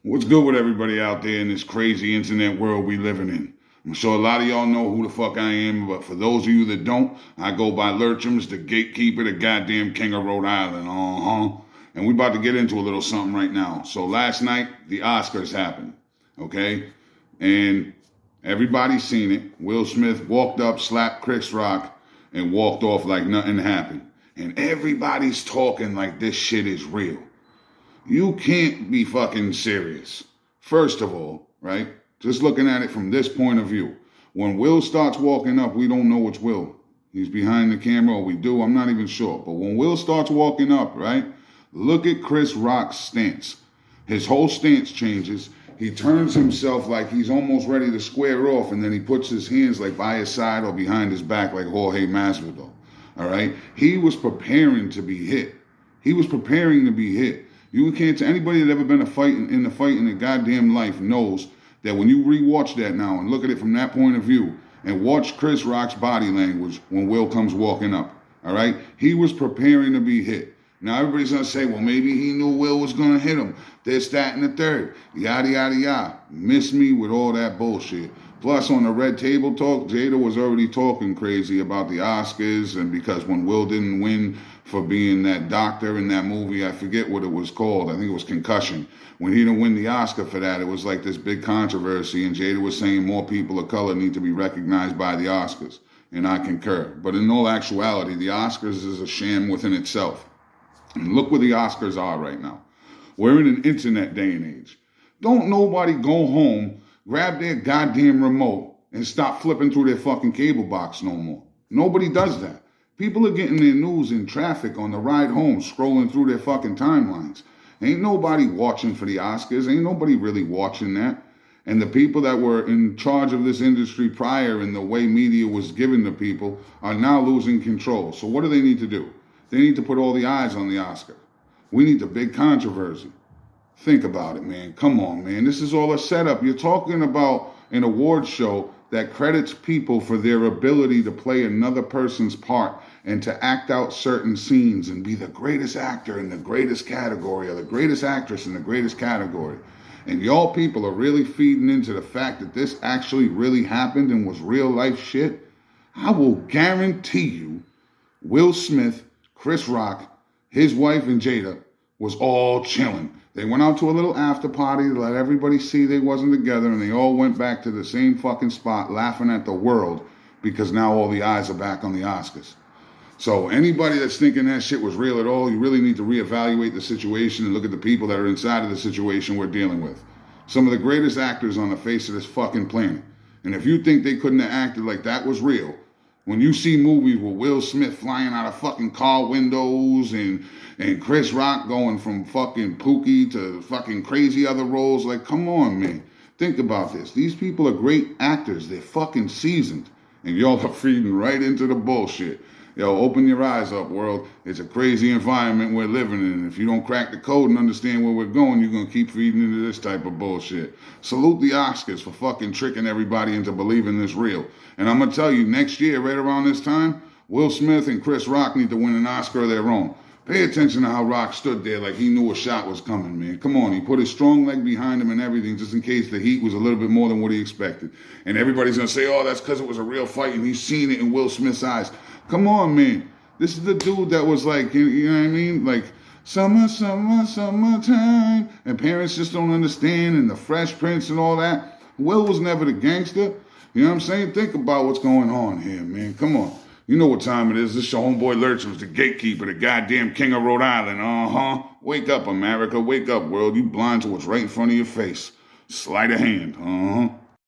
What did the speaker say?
What's good with everybody out there in this crazy internet world we living in? I'm sure a lot of y'all know who the fuck I am, but for those of you that don't, I go by Lurchums, the gatekeeper, the goddamn king of Rhode Island. And we about to get into a little something right now. So last night, the Oscars happened, okay? And everybody's seen it. Will Smith walked up, slapped Chris Rock, and walked off like nothing happened. And everybody's talking like this shit is real. You can't be fucking serious. First of all, right? Just looking at it from this point of view. When Will starts walking up, we don't know it's Will. He's behind the camera, or we do, I'm not even sure. But when Will starts walking up, right? Look at Chris Rock's stance. His whole stance changes. He turns himself like he's almost ready to square off, and then he puts his hands like by his side or behind his back like Jorge Masvidal. All right? He was preparing to be hit. He was preparing to be hit. You can't. Anybody that ever been in a fight in their goddamn life knows that when you rewatch that now and look at it from that point of view and watch Chris Rock's body language when Will comes walking up, all right, he was preparing to be hit. Now everybody's gonna say, well, maybe he knew Will was gonna hit him. This, that, and the third. Yada yada yada. Miss me with all that bullshit. Plus, on the Red Table Talk, Jada was already talking crazy about the Oscars, and because when Will didn't win for being that doctor in that movie, I forget what it was called. I think it was Concussion. When he didn't win the Oscar for that, it was like this big controversy, and Jada was saying more people of color need to be recognized by the Oscars, and I concur. But in all actuality, the Oscars is a sham within itself. And look where the Oscars are right now. We're in an internet day and age. Don't nobody go home, grab their goddamn remote, and stop flipping through their fucking cable box no more. Nobody does that. People are getting their news in traffic on the ride home, scrolling through their fucking timelines. Ain't nobody watching for the Oscars. Ain't nobody really watching that. And the people that were in charge of this industry prior and the way media was given to people are now losing control. So what do they need to do? They need to put all the eyes on the Oscar. We need the big controversy. Think about it, man. Come on, man. This is all a setup. You're talking about an award show that credits people for their ability to play another person's part and to act out certain scenes and be the greatest actor in the greatest category or the greatest actress in the greatest category. And y'all people are really feeding into the fact that this actually really happened and was real life shit. I will guarantee you Will Smith, Chris Rock, his wife and Jada was all chilling. They went out to a little after party to let everybody see they wasn't together, and they all went back to the same fucking spot laughing at the world because now all the eyes are back on the Oscars. So anybody that's thinking that shit was real at all, you really need to reevaluate the situation and look at the people that are inside of the situation we're dealing with. Some of the greatest actors on the face of this fucking planet. And if you think they couldn't have acted like that was real, when you see movies with Will Smith flying out of fucking car windows and Chris Rock going from fucking Pookie to fucking crazy other roles, like, come on, man. Think about this. These people are great actors. They're fucking seasoned. And y'all are feeding right into the bullshit. Yo, open your eyes up, world. It's a crazy environment we're living in. If you don't crack the code and understand where we're going, you're going to keep feeding into this type of bullshit. Salute the Oscars for fucking tricking everybody into believing this real. And I'm going to tell you, next year, right around this time, Will Smith and Chris Rock need to win an Oscar of their own. Pay attention to how Rock stood there like he knew a shot was coming, man. Come on, he put his strong leg behind him and everything just in case the heat was a little bit more than what he expected. And everybody's going to say, oh, that's because it was a real fight and he's seen it in Will Smith's eyes. Come on, man. This is the dude that was like, you know what I mean? Like, summer, summer, summertime. And parents just don't understand, and the Fresh Prince and all that. Will was never the gangster. You know what I'm saying? Think about what's going on here, man. Come on. You know what time it is. This is your homeboy Lurchums, the gatekeeper, the goddamn king of Rhode Island. Wake up, America. Wake up, world. You blind to what's right in front of your face. Sleight of hand.